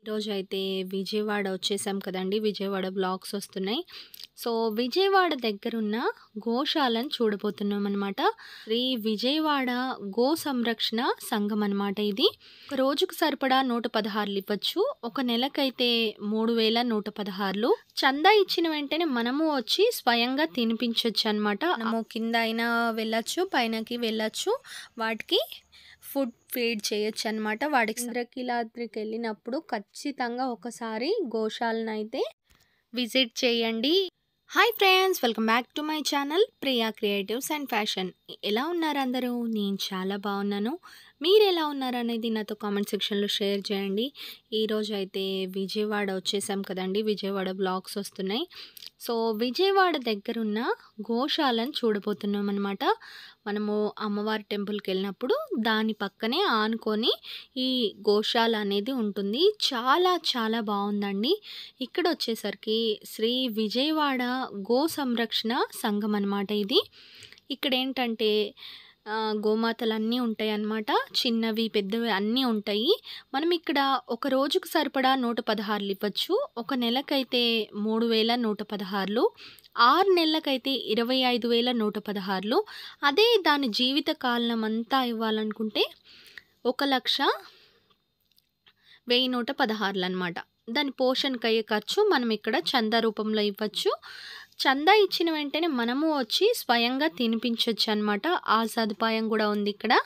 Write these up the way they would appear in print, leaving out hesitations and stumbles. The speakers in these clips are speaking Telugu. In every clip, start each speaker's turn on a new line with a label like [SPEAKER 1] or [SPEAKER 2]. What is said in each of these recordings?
[SPEAKER 1] ఈరోజైతే విజయవాడ వచ్చేసాం కదండీ! విజయవాడ బ్లాగ్స్ వస్తున్నాయి. సో, విజయవాడ దగ్గరున్న గోశాలను చూడబోతున్నామనమాట. శ్రీ విజయవాడ గో సంరక్షణ సంఘం అనమాట ఇది. ఒక రోజుకు సరిపడా 116 ఇవ్వచ్చు. ఒక నెలకైతే 3116. చందా ఇచ్చిన వెంటనే మనము వచ్చి స్వయంగా తినిపించొచ్చనమాట. మనము కింద అయినా వెళ్ళొచ్చు, పైనకి వెళ్ళొచ్చు. వాటికి ఫుడ్ ఫీడ్ చేయొచ్చనమాట. వాడికి ఇంద్రకీలాద్రికి వెళ్ళినప్పుడు ఖచ్చితంగా ఒకసారి గోశాలనైతే విజిట్ చేయండి. Hi friends, welcome back to my channel Priya creatives and fashion. ఎలా ఉన్నారు అందరూ? నేను చాలా బాగున్నాను. మీరు ఎలా ఉన్నారు అనేది నాతో కామెంట్ సెక్షన్లో షేర్ చేయండి. ఈరోజు అయితే విజయవాడ వచ్చేసాం కదండి, విజయవాడ బ్లాగ్స్ వస్తున్నాయి. సో, విజయవాడ దగ్గరున్న గోశాలను చూడబోతున్నాం అనమాట. మనము అమ్మవారి టెంపుల్కి వెళ్ళినప్పుడు దాని పక్కనే ఆనుకొని ఈ గోశాల అనేది ఉంటుంది. చాలా చాలా బాగుందండి. ఇక్కడ వచ్చేసరికి శ్రీ విజయవాడ గో సంరక్షణ సంఘం అనమాట ఇది. ఇక్కడ ఏంటంటే గోమాతలు అన్నీ ఉంటాయి అన్నమాట. చిన్నవి పెద్దవి అన్నీ ఉంటాయి. మనం ఇక్కడ ఒక రోజుకు సరిపడా 116 ఇవ్వచ్చు. ఒక నెలకైతే 3116, 6 నెలలకైతే 25116. అదే దాని జీవిత కాలం అంతా ఇవ్వాలనుకుంటే 1,01,116 అనమాట. దాని పోషణకు అయ్యే ఖర్చు మనం ఇక్కడ చందా రూపంలో ఇవ్వచ్చు. చందా ఇచ్చిన వెంటనే మనము వచ్చి స్వయంగా తినిపించవచ్చు అనమాట. ఆ సదుపాయం కూడా ఉంది ఇక్కడ.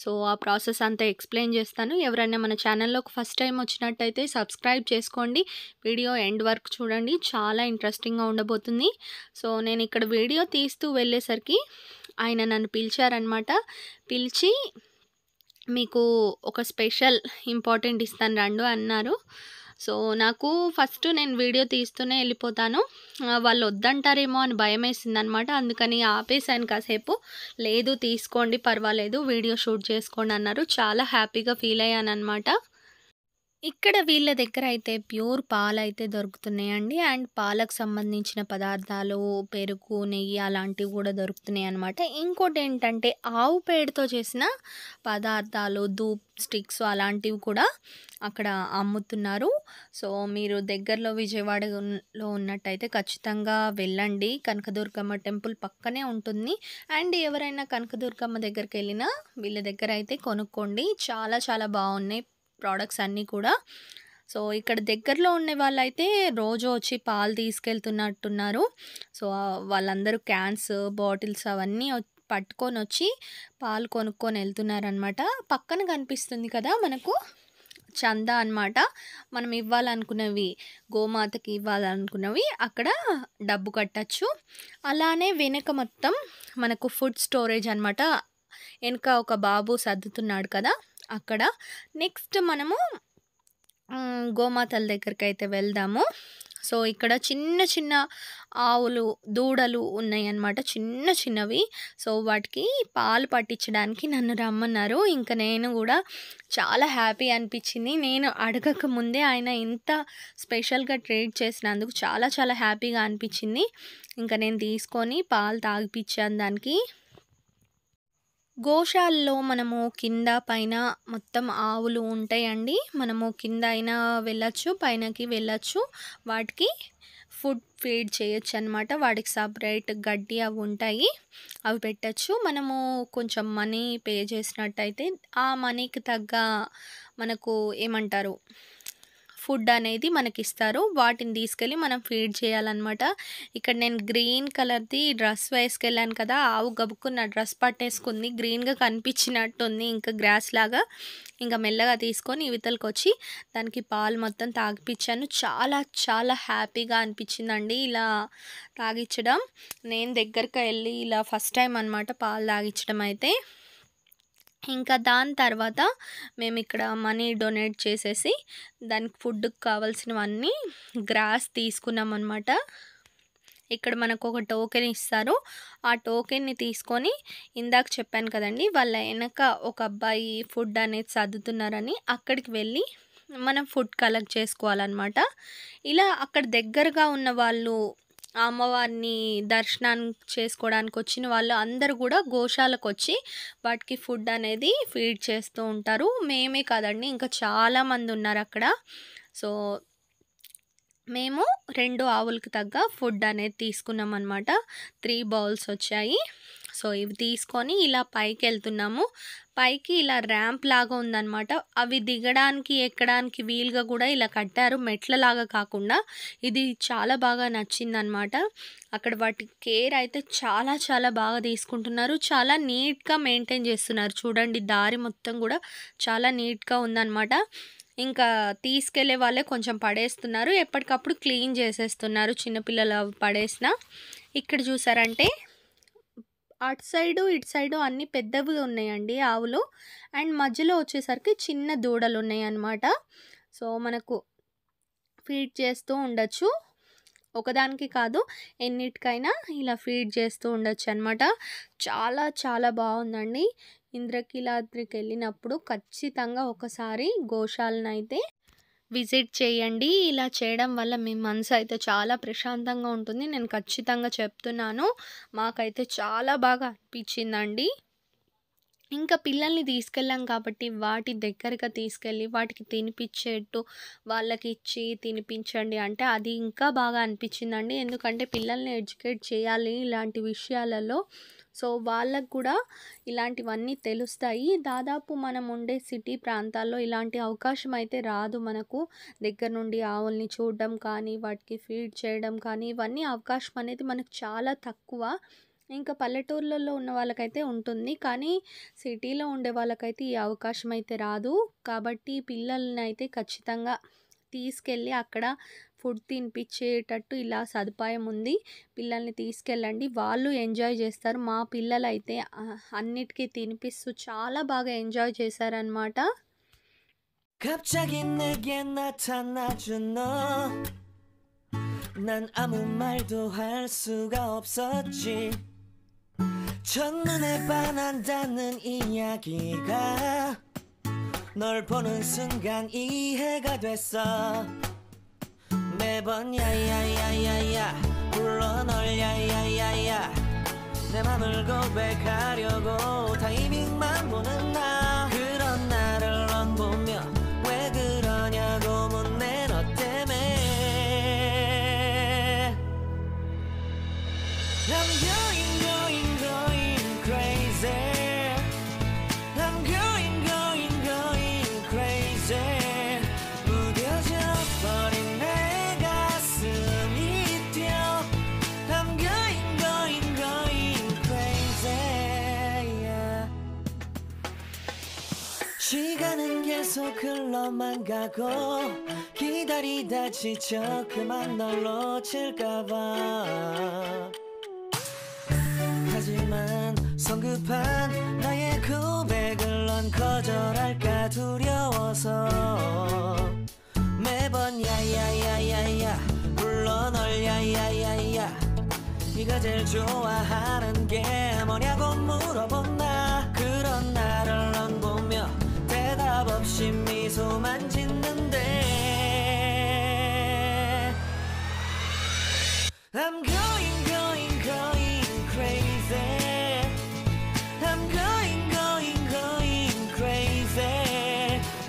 [SPEAKER 1] సో, ఆ ప్రాసెస్ అంతా ఎక్స్ప్లెయిన్ చేస్తాను. ఎవరైనా మన ఛానల్లోకి ఫస్ట్ టైం వచ్చినట్టయితే సబ్స్క్రైబ్ చేసుకోండి. వీడియో ఎండ్ వరకు చూడండి, చాలా ఇంట్రెస్టింగ్గా ఉండబోతుంది. సో, నేను ఇక్కడ వీడియో తీస్తూ వెళ్ళేసరికి ఆయన నన్ను పిలిచారనమాట. పిలిచి మీకు ఒక స్పెషల్ ఇంపార్టెంట్ ఇస్తాను రండు అన్నారు. సో, నాకు ఫస్ట్ నేను వీడియో తీస్తూనే వెళ్ళిపోతాను. వాళ్ళు వద్దంటారేమో అని భయం వేసిందనమాట. అందుకని ఆపేసాను కాసేపు. లేదు తీసుకోండి పర్వాలేదు, వీడియో షూట్ చేసుకోండి అన్నారు. చాలా హ్యాపీగా ఫీల్ అయ్యాను అనమాట. ఇక్కడ వీళ్ళ దగ్గర అయితే ప్యూర్ పాలు అయితే దొరుకుతున్నాయండి. అండ్ పాలకు సంబంధించిన పదార్థాలు, పెరుగు, నెయ్యి అలాంటివి కూడా దొరుకుతున్నాయి అనమాట. ఇంకోటి ఏంటంటే ఆవు పేడతో చేసిన పదార్థాలు, ధూప్ స్టిక్స్ అలాంటివి కూడా అక్కడ అమ్ముతున్నారు. సో, మీరు దగ్గరలో విజయవాడలో ఉన్నట్టయితే ఖచ్చితంగా వెళ్ళండి. కనకదుర్గమ్మ టెంపుల్ పక్కనే ఉంటుంది. అండ్ ఎవరైనా కనకదుర్గమ్మ దగ్గరికి వెళ్ళినా వీళ్ళ దగ్గర అయితే కొనుక్కోండి. చాలా చాలా బాగున్నాయి ప్రోడక్ట్స్ అన్నీ కూడా. సో, ఇక్కడ దగ్గరలో ఉండే వాళ్ళైతే రోజు వచ్చి పాలు తీసుకెళ్తున్నట్టున్నారు. సో, వాళ్ళందరూ క్యాన్స్, బాటిల్స్ అవన్నీ పట్టుకొని వచ్చి పాలు కొనుక్కొని వెళ్తున్నారనమాట. పక్కన కనిపిస్తుంది కదా మనకు చందా అనమాట. మనం ఇవ్వాలనుకున్నవి, గోమాతకి ఇవ్వాలనుకున్నవి అక్కడ డబ్బు కట్టచ్చు. అలానే వెనక మొత్తం మనకు ఫుడ్ స్టోరేజ్ అనమాట. వెనక ఒక బాబు సర్దుతున్నాడు కదా అక్కడ. నెక్స్ట్ మనము గోమాతల దగ్గరికి అయితే వెళ్దాము. సో, ఇక్కడ చిన్న చిన్న ఆవులు, దూడలు ఉన్నాయి అన్నమాట, చిన్న చిన్నవి. సో, వాటికి పాలు పట్టించడానికి నన్ను రమ్మన్నారు. ఇంకా నేను కూడా చాలా హ్యాపీ అనిపించింది. నేను అడగక ముందే ఆయన ఇంత స్పెషల్గా ట్రీట్ చేసినందుకు చాలా చాలా హ్యాపీగా అనిపించింది. ఇంకా నేను తీసుకొని పాలు తాగిపించాను దానికి. గోశాలలో మనము కింద పైన మొత్తం ఆవులు ఉంటాయండి. మనము కింద అయినా వెళ్ళొచ్చు, పైనకి వెళ్ళొచ్చు. వాటికి ఫుడ్ ఫీడ్ చేయొచ్చు అనమాట. వాటికి సపరేట్ గడ్డి అవి ఉంటాయి, అవి పెట్టచ్చు. మనము కొంచెం మనీ పే చేసినట్టయితే ఆ మనీకి తగ్గ మనకు ఏమంటారు ఫుడ్ అనేది మనకి ఇస్తారు. వాటిని తీసుకెళ్ళి మనం ఫీడ్ చేయాలన్నమాట. ఇక్కడ నేను గ్రీన్ కలర్ది డ్రెస్ వేసుకెళ్ళాను కదా, ఆవు గబుక్కున్న డ్రెస్ పట్టేసుకుంది. గ్రీన్గా కనిపించినట్టుంది, ఇంకా గ్రాస్ లాగా. ఇంకా మెల్లగా తీసుకొని ఇవతలకి వచ్చి దానికి పాలు మొత్తం తాగిపించాను. చాలా చాలా హ్యాపీగా అనిపించిందండి ఇలా తాగించడం. నేను దగ్గరికి వెళ్ళి ఇలా ఫస్ట్ టైం అనమాట పాలు తాగించడం అయితే. ఇంకా దాని తర్వాత మేము ఇక్కడ మనీ డొనేట్ చేసేసి దానికి ఫుడ్కి కావాల్సినవన్నీ గ్రాస్ తీసుకున్నాం అనమాట. ఇక్కడ మనకు ఒక టోకెన్ ఇస్తారు. ఆ టోకెన్ని తీసుకొని ఇందాక చెప్పాను కదండి, వాళ్ళ వెనక ఒక అబ్బాయి ఫుడ్ అనేది సర్దుతున్నారని, అక్కడికి వెళ్ళి మనం ఫుడ్ కలెక్ట్ చేసుకోవాలన్నమాట. ఇలా అక్కడ దగ్గరగా ఉన్న వాళ్ళు అమ్మవారిని దర్శనం చేసుకోవడానికి వచ్చిన వాళ్ళు అందరూ కూడా గోశాలకొచ్చి వాటికి ఫుడ్ అనేది ఫీడ్ చేస్తూ ఉంటారు. మేమే కాదండి, ఇంకా చాలామంది ఉన్నారు అక్కడ. సో మేము 2 ఆవులకు తగ్గ ఫుడ్ అనేది తీసుకున్నామన్నమాట. 3 బౌల్స్ వచ్చాయి. సో ఇవి తీసుకొని ఇలా పైకెళ్తున్నాము. పైకి ఇలా ర్యాంప్ లాగా ఉందన్నమాట. అవి దిగడానికి ఎక్కడానికి వీలుగా కూడా ఇలా కట్టారు, మెట్లలాగా కాకుండా. ఇది చాలా బాగా నచ్చిందనమాట. అక్కడ వాటి కేర్ అయితే చాలా చాలా బాగా తీసుకుంటున్నారు. చాలా నీట్గా మెయింటైన్ చేస్తున్నారు. చూడండి, దారి మొత్తం కూడా చాలా నీట్గా ఉందన్నమాట. ఇంకా తీసుకెళ్లే వాళ్ళే కొంచెం పడేస్తున్నారు, ఎప్పటికప్పుడు క్లీన్ చేసేస్తున్నారు చిన్నపిల్లలు పడేసిన. ఇక్కడ చూసారంటే అటు సైడు ఇటు సైడు అన్నీ పెద్దవి ఉన్నాయండి ఆవులు. అండ్ మధ్యలో వచ్చేసరికి చిన్న దూడలు ఉన్నాయి అన్నమాట. సో మనకు ఫీడ్ చేస్తూ ఉండొచ్చు, ఒకదానికి కాదు ఎన్నిటికైనా ఇలా ఫీడ్ చేస్తూ ఉండొచ్చు అనమాట. చాలా చాలా బాగుందండి. ఇంద్రకీలాద్రికి వెళ్ళినప్పుడు ఖచ్చితంగా ఒకసారి గోశాలను అయితే విజిట్ చేయండి. ఇలా చేయడం వల్ల మీ మనసు అయితే చాలా ప్రశాంతంగా ఉంటుంది. నేను ఖచ్చితంగా చెప్తున్నాను, మాకైతే చాలా బాగా అనిపించిందండి. ఇంకా పిల్లల్ని తీసుకెళ్ళాం కాబట్టి వాటి దగ్గరగా తీసుకెళ్ళి వాటికి తినిపించేట్టు వాళ్ళకి ఇచ్చి తినిపించండి అంటే అది ఇంకా బాగా అనిపించిందండి. ఎందుకంటే పిల్లల్ని ఎడ్యుకేట్ చేయాలి ఇలాంటి విషయాలలో. సో వాళ్ళకు కూడా ఇలాంటివన్నీ తెలుస్తాయి. దాదాపు మనం ఉండే సిటీ ప్రాంతాల్లో ఇలాంటి అవకాశం అయితే రాదు మనకు. దగ్గర నుండి ఆవుల్ని చూడడం కానీ వాటికి ఫీడ్ చేయడం కానీ ఇవన్నీ అవకాశం అనేది మనకు చాలా తక్కువ. ఇంకా పల్లెటూర్లలో ఉన్న వాళ్ళకైతే ఉంటుంది, కానీ సిటీలో ఉండే వాళ్ళకైతే ఈ అవకాశం అయితే రాదు. కాబట్టి పిల్లల్ని అయితే ఖచ్చితంగా తీసుకెళ్ళి అక్కడ ఫుడ్ తినిపించేటట్టు ఇలా సదుపాయం ఉంది. పిల్లల్ని తీసుకెళ్ళండి, వాళ్ళు ఎంజాయ్ చేస్తారు. మా పిల్లలైతే అన్నిటికీ తినిపిస్తూ చాలా బాగా ఎంజాయ్ చేశారనమాట.
[SPEAKER 2] 갑자기 내게 나타나준 너, 난 아무 말도 할 수가 없었지. 첫눈에 반한다는 이야기가 널 보는 순간 이해가 됐어. 매번 야야야야야 불러 널 야야야야, 내 맘을 고백하려고 타이밍만 보는 나. 그런 나를 넌 보며 왜 그러냐고 묻네 너 때문에. I'm going going going crazy. I'm going going going crazy. 무뎌져 버린 내 가슴이 뛰어. I'm going going going crazy. Yeah. 시간은 계속 흘러만 가고 기다리다 지쳐 그만 널 놓칠까봐. 하지만 성급한 나의 고백을 넌 거절할까 두려워서 매번 야야야야야 불러 널 야야야야, 네가 제일 좋아하는 게 뭐냐고 물어본 나. 그런 나를 넌 보며 대답 없이 미소만 짓는데. I'm going going going crazy. I'm going going going crazy.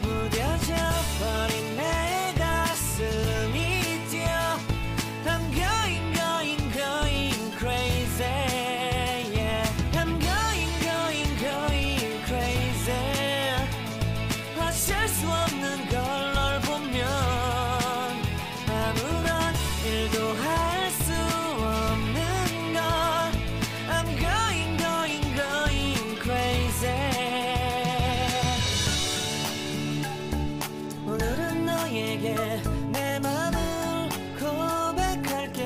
[SPEAKER 2] 무뎌져 버린 내 가슴이 뛰어. I'm going going going crazy. Yeah. I'm going going going crazy. 어쩔 수 없는 걸 널 보면 아무런 일도 할 수 없는 걸. I'm going going going crazy. 오늘은 너에게 내 맘을 고백할게.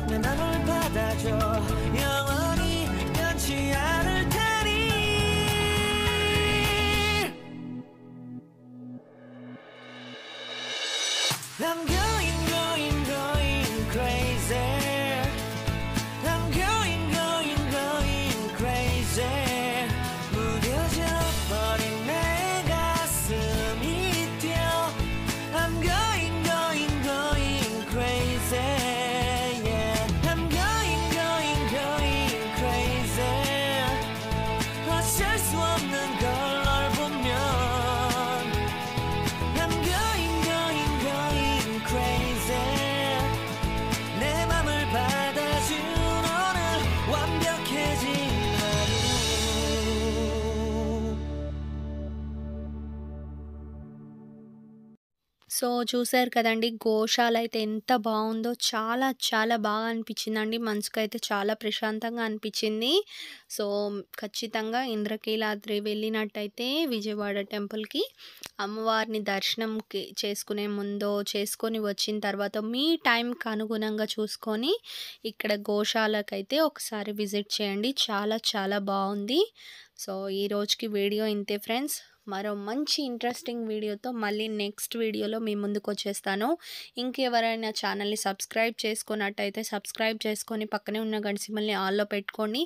[SPEAKER 2] 내 맘을 받아줘, 영원히 변치 않을 테니. I'm going going going crazy. I'm going going going crazy. 무뎌져 버린 내 가슴이 뛰어. I'm going
[SPEAKER 1] so చూసారు కదండీ! గోశాల అయితే ఎంత బావుందో. చాలా చాలా బాగా అనిపించిందండి. మనసుకైతే చాలా ప్రశాంతంగా అనిపించింది. సో ఖచ్చితంగా ఇంద్రకీలాద్రి వెళ్ళినట్టయితే విజయవాడ టెంపుల్‌కి అమ్మవారిని దర్శనంకి చేసుకునే ముందో, చేసుకొని వచ్చిన తర్వాత మీ టైంకి అనుగుణంగా చూసుకొని ఇక్కడ గోశాలకైతే ఒకసారి విజిట్ చేయండి. చాలా చాలా బావుంది. సో ఈ రోజుకి వీడియో ఇంతే ఫ్రెండ్స్. మరో మంచి ఇంట్రెస్టింగ్ వీడియోతో మళ్ళీ నెక్స్ట్ వీడియోలో మీ ముందుకొచ్చేస్తాను. ఇంకెవరైనా ఛానల్‌ని సబ్స్క్రైబ్ చేసుకున్నట్టయితే సబ్స్క్రైబ్ చేసుకొని పక్కనే ఉన్న గంట సింబల్‌ని ఆల్‌లో పెట్టుకోండి.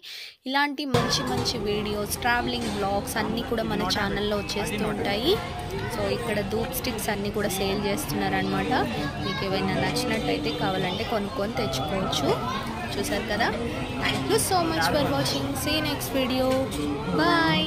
[SPEAKER 1] ఇలాంటి మంచి మంచి వీడియోస్, ట్రావెలింగ్ వ్లాగ్స్ అన్నీ కూడా మన ఛానల్‌లో వచ్చేస్తూ ఉంటాయి. సో ఇక్కడ ధూప్ స్టిక్స్ అన్నీ కూడా సేల్ చేస్తున్నారనమాట. మీకు ఏవైనా నచ్చినట్టయితే కావాలంటే కొనుక్కొని తెచ్చుకోవచ్చు. చూసారు కదా! Thank you so much for watching. See you next video. Bye.